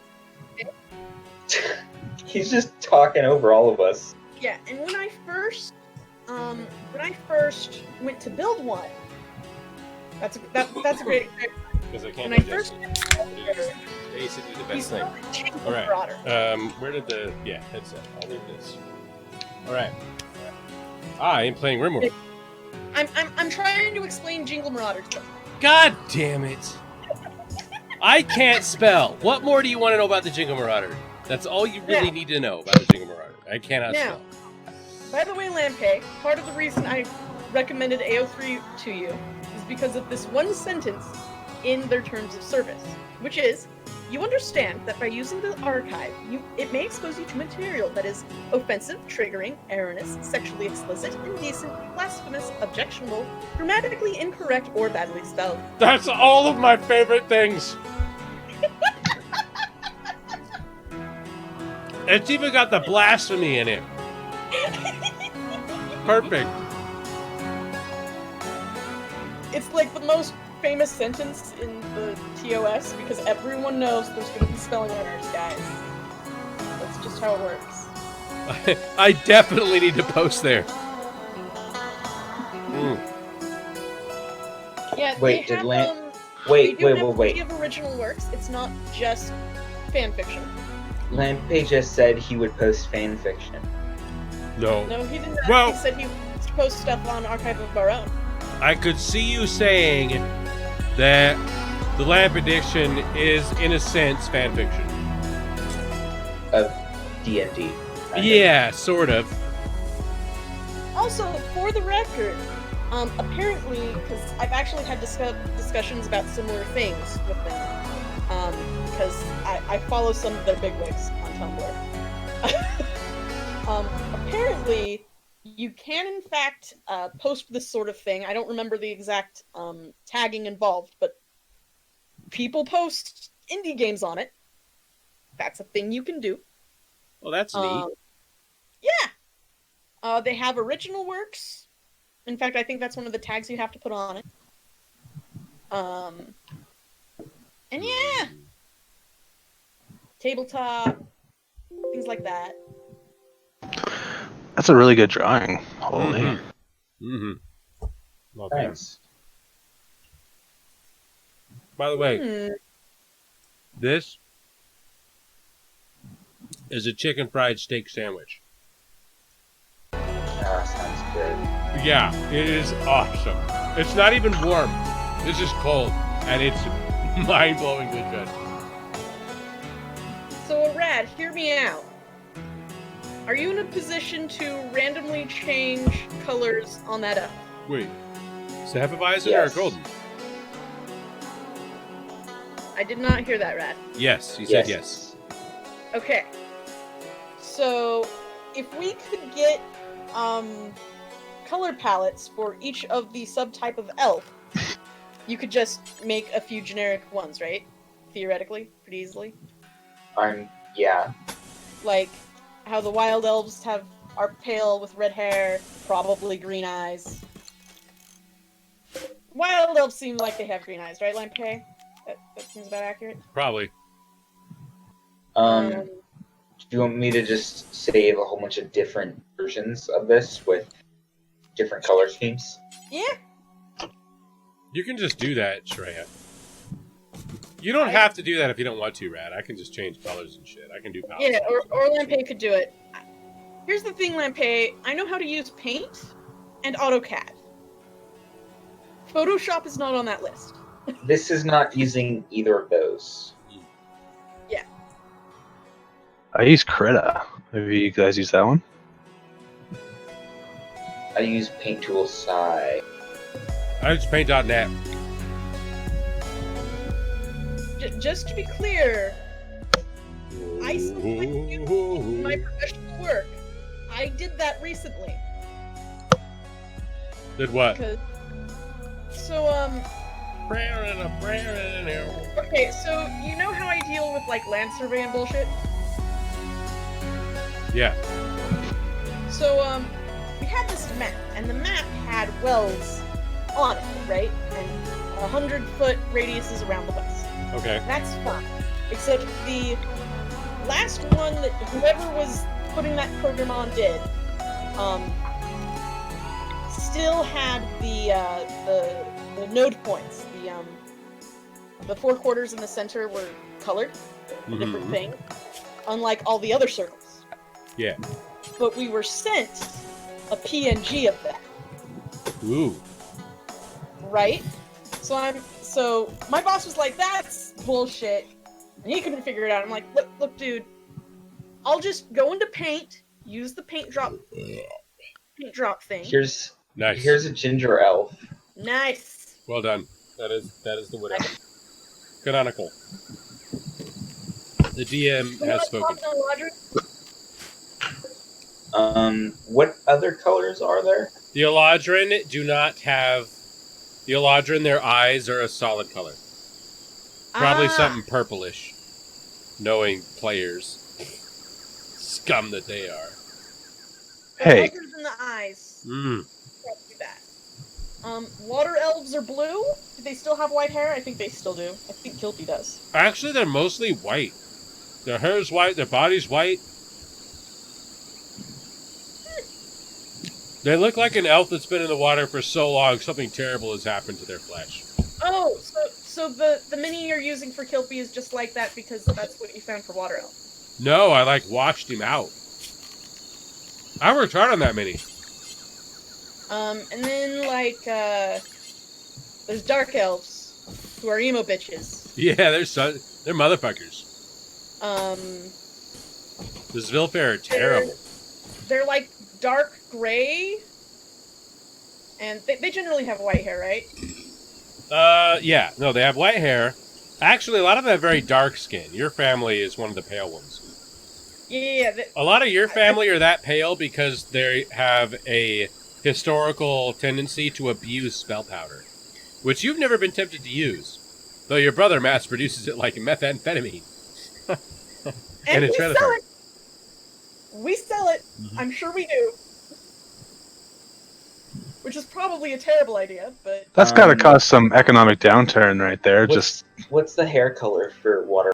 He's just talking over all of us. Yeah, and when I first went to build one, that's a great. Because I can't When I first basically the he's best thing. Jungle All right. Marauder. Where did the headset? I'll leave this. All right. I am playing Rimwrold. I'm trying to explain Jingle Marauders. God damn it! I can't spell. What more do you want to know about the Jingle Marauder? That's all you really need to know about the Jingle Marauder. I cannot Now, spell. by the way, Lampe, part of the reason I recommended AO3 to you is because of this one sentence in their terms of service, which is, you understand that by using the archive, it may expose you to material that is offensive, triggering, erroneous, sexually explicit, indecent, blasphemous, objectionable, grammatically incorrect, or badly spelled. That's all of my favorite things. It's even got the blasphemy in it. Perfect. It's like the most famous sentence in the TOS because everyone knows there's going to be spelling errors, guys. That's just how it works. I definitely need to post there. Mm. Yeah, Wait, they did have, Wait, they do wait, have wait, wait. plenty of original works. It's not just fan fiction. Lampe just said he would post fan fiction. No. No, he didn't. Well- He said he wants to post stuff on Archive of Our Own. I could see you saying that the Lamp Edition is, in a sense, fanfiction. Of D&D. Yeah, sort of. Also, for the record, apparently, because I've actually had discussions about similar things with them, because I follow some of their bigwigs on Tumblr. Apparently, you can in fact post this sort of thing. I don't remember the exact tagging involved, but people post indie games on it. That's a thing you can do. Well, that's neat. Yeah. They have original works. In fact, I think that's one of the tags you have to put on it. And yeah. Tabletop, things like that. That's a really good drawing. Holy. Mm-hmm. Love that. Thanks. By the way, this is a chicken fried steak sandwich. Sounds good. Yeah, it is awesome. It's not even warm. It's just cold, and it's mind-blowingly good. So, Rad, hear me out. Are you in a position to randomly change colors on that elf? Wait, is it Hefeweizen Yes. or golden? I did not hear that, Rad. Yes, you said yes. Okay. So, if we could get color palettes for each of the subtype of elf, you could just make a few generic ones, right? Theoretically, pretty easily. Yeah. Like how the wild elves are pale with red hair, probably green eyes. Wild elves seem like they have green eyes, right, Lamp K? That seems about accurate. Probably. Do you want me to just save a whole bunch of different versions of this with different color schemes? Yeah. You can just do that, Shreya. You don't have to do that if you don't want to, Rad. I can just change colors and shit. I can do palettes. Yeah, or Lampe could do it. Here's the thing, Lampe. I know how to use Paint and AutoCAD. Photoshop is not on that list. This is not using either of those. Yeah. I use Krita. Have you guys used that one? I use Paint Tool Sci. I just paint.net. Just to be clear, I still like to use my professional work. I did that recently. Did what? Okay, so you know how I deal with like land survey and bullshit? Yeah. So we had this map, and the map had wells on it, right? And 100-foot radiuses around the west. Okay. That's fine. Except the last one that whoever was putting that program on did, still had the node points. The four quarters in the center were colored, a different thing, unlike all the other circles. Yeah. But we were sent a PNG of that. Ooh. Right? So my boss was like, "That's bullshit," and he couldn't figure it out. I'm like, "Look, dude, I'll just go into paint, use the paint drop thing. Here's Nice. a ginger elf. Nice. Well done. That is the wood elf. Canonical. The DM has spoken. What other colors are there? The Eladrin do not have... The Eladrin, their eyes are a solid color. Probably something purplish. Knowing players. Scum that they are. Hey. Colors in the eyes. Mm. Can't do that. Water elves are blue. Do they still have white hair? I think they still do. I think Kilpie does. Actually, they're mostly white. Their hair's white, their body's white. They look like an elf that's been in the water for so long, something terrible has happened to their flesh. Oh, so the mini you're using for Kilpie is just like that because that's what you found for water elf. No, I washed him out. I worked hard on that mini. And then there's dark elves who are emo bitches. Yeah, they're motherfuckers. The Zvilfair are terrible. They're like dark gray, and they generally have white hair, right? Yeah. No, they have white hair. Actually, a lot of them have very dark skin. Your family is one of the pale ones. Yeah. A lot of your family are that pale because they have a historical tendency to abuse spell powder, which you've never been tempted to use, though your brother mass produces it like methamphetamine. And we trailer sell park. it. We sell it. Mhm. I'm sure we do. Which is probably a terrible idea, but That's got to cause some economic downturn right there. What's the hair color for water?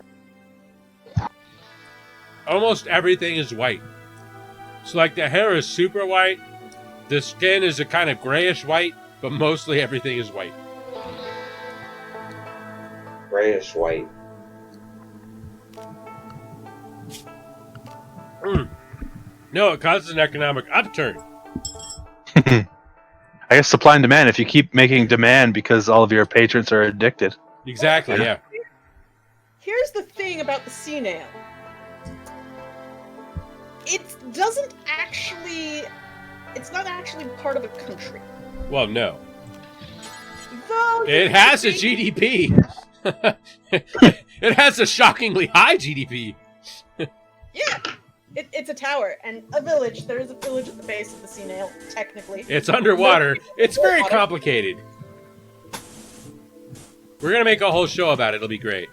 Almost everything is white. So, like, the hair is super white, the skin is a kind of grayish white, but mostly everything is white. Grayish white. No, it causes an economic upturn. I guess supply and demand. If you keep making demand because all of your patrons are addicted. Exactly, yeah. here's the thing about the sea nail. It's not actually part of a country. Well, no. Though It has a GDP. It has a shockingly high GDP. Yeah, it's a tower and a village. There is a village at the base of the sea nail, technically. It's underwater. It's very complicated. We're gonna make a whole show about it. It'll be great.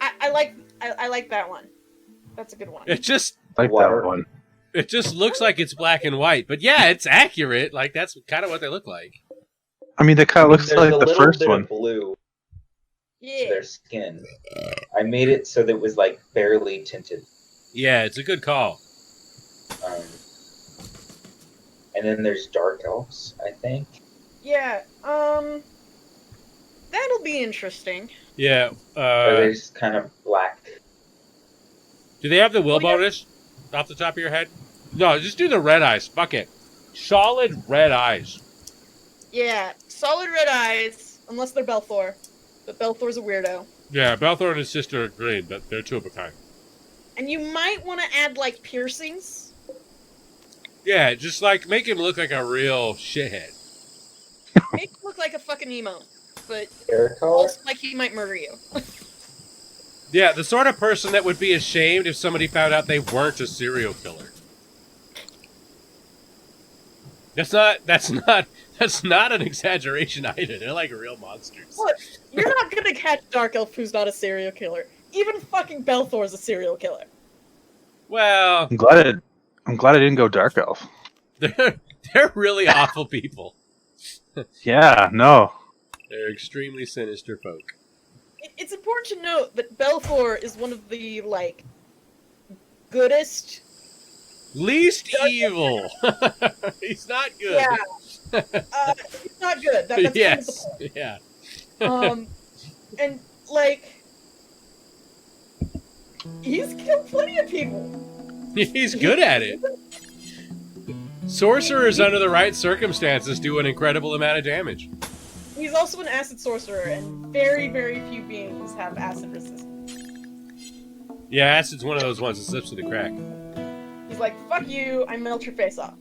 I like that one. That's a good one. It just Like that one. It just looks like it's black and white, but yeah, it's accurate. Like that's kind of what they look like. I mean, that kind of looks There's like a the little first bit one. of blue to Yeah. their skin. I made it so that it was like barely tinted. Yeah, it's a good call. And then there's dark elves, I think. Yeah. That'll be interesting. Yeah. Or they're just kind of black. Do they have the will Oh, yeah. bonus off the top of your head? No, just do the red eyes. Fuck it. Solid red eyes. Yeah, solid red eyes, unless they're Belthor. But Belthor's a weirdo. Yeah, Balthor and his sister are green, but they're two of a kind. And you might want to add, like, piercings. Yeah, just like make him look like a real shithead. Make him look like a fucking emo. But Hair color? also like he might murder you. Yeah, the sort of person that would be ashamed if somebody found out they weren't a serial killer. That's not an exaggeration either. They're like real monsters. Look, you're not gonna catch Dark Elf who's not a serial killer. Even fucking Belthor's a serial killer. Well, I'm glad I didn't go dark elf. they're really awful people. Yeah, no. They're extremely sinister folk. It's important to note that Belthor is one of the, like, goodest. Least evil. He's not good. Yeah. He's not good. That's kind of the Yes. point. Yeah. And, like, he's killed plenty of people. He's good at it. Sorcerers, under the right circumstances, do an incredible amount of damage. He's also an acid sorcerer, and very, very few beings have acid resistance. Yeah, acid's one of those ones that slips through the crack. He's like, fuck you, I melt your face off.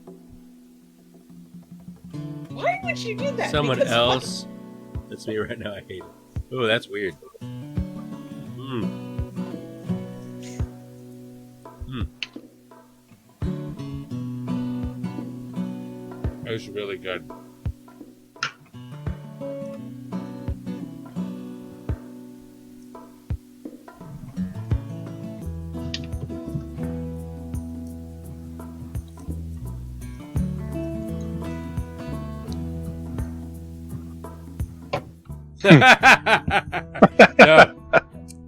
Why would you do that? Someone Because else. That's me right now. I hate it. Oh, that's weird. That was really good. No,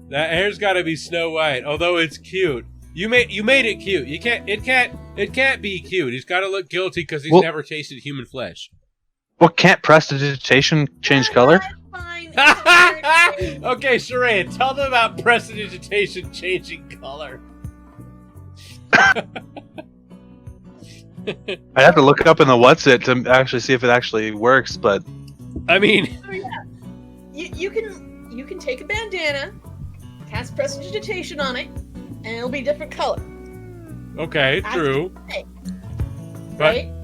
that hair's got to be Snow White. Although it's cute, you made it cute. It can't be cute. He's got to look guilty because he's never tasted human flesh. Well, can't prestidigitation change color? Fine. It's Okay, Sharaya, tell them about prestidigitation changing color. I'd have to look up in the what's it to actually see if it actually works, but I mean, oh yeah, you can take a bandana, cast prestidigitation on it, and it'll be a different color. okay, That's true. But Right?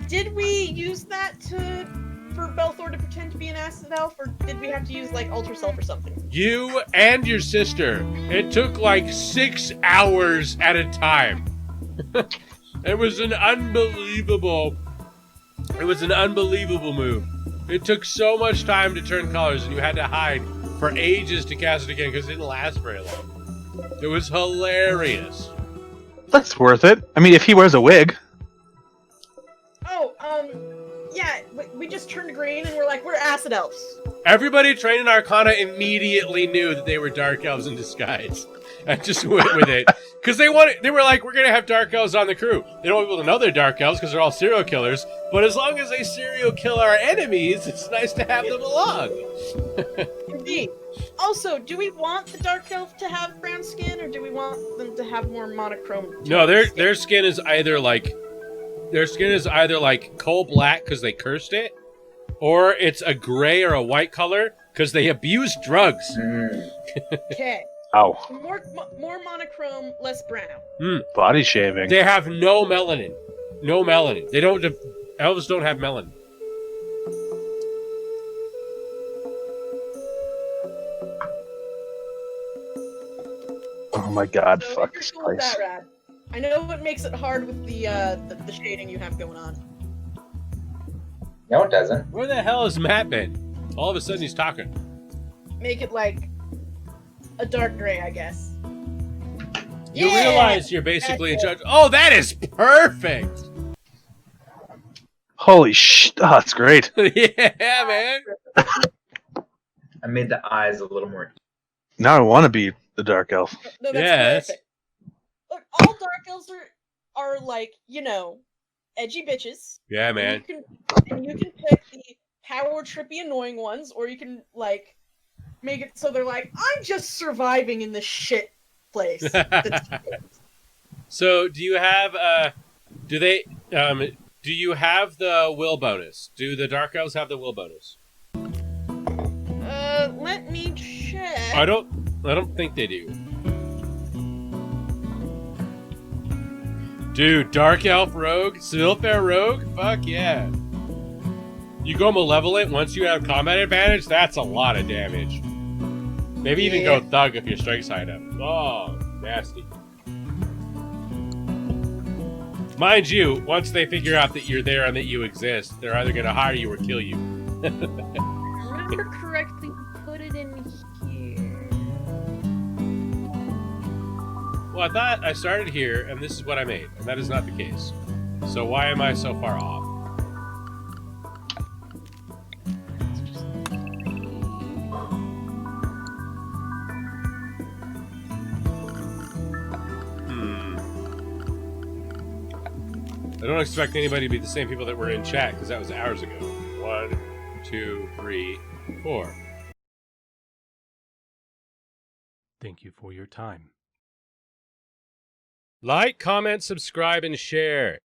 Did we use that for Belthor to pretend to be an acid elf, or did we have to use like Ultra Self or something? you and your sister, it took like 6 hours at a time. It was an unbelievable move. It took so much time to turn colors, and you had to hide for ages to cast it again because it didn't last very long. It was hilarious. that's worth it. I mean, if he wears a wig. Oh, yeah, we just turned green and we're like, we're acid elves. Everybody trained in Arcana immediately knew that they were dark elves in disguise. I just went with it because they were like, we're gonna have dark elves on the crew. They don't want people to know they're dark elves because they're all serial killers. But as long as they serial kill our enemies, it's nice to have them along. Indeed. Also, do we want the dark elf to have brown skin, or do we want them to have more monochrome? No, skin? their skin is either like coal black because they cursed it, or it's a gray or a white color because they abused drugs. Okay. Ow. More monochrome, less brown. Body shaving. They have no melanin. No melanin. They don't. Elves don't have melanin. Oh my god, So fuck if this you're cool with place. that, Rad. I know it makes it hard with the shading you have going on. No, it doesn't. Where the hell has Matt been? All of a sudden he's talking. Make it like a dark gray, I guess. You Yeah! realize you're basically in charge. Oh, that is perfect. Holy shit, oh, that's great. Yeah, man. I made the eyes a little more. Now I want to be the dark elf. No, that's Yes. perfect. Look, all dark elves are like, edgy bitches. Yeah, And man. you can pick the power trippy annoying ones, or you can like make it so they're like, I'm just surviving in this shit place. So, do you have do you have the will bonus? Do the dark elves have the will bonus? Let me check. I don't think they do. Dude, dark elf rogue, Silfair rogue, fuck yeah. You go malevolent once you have combat advantage. That's a lot of damage. Maybe even go thug if your strength's high enough. Oh, nasty. Mind you, once they figure out that you're there and that you exist, they're either going to hire you or kill you. If I remember correctly, put it in here. Well, I thought I started here, and this is what I made, and that is not the case. So why am I so far off? I don't expect anybody to be the same people that were in chat, because that was hours ago. 1, 2, 3, 4. Thank you for your time. Like, comment, subscribe, and share.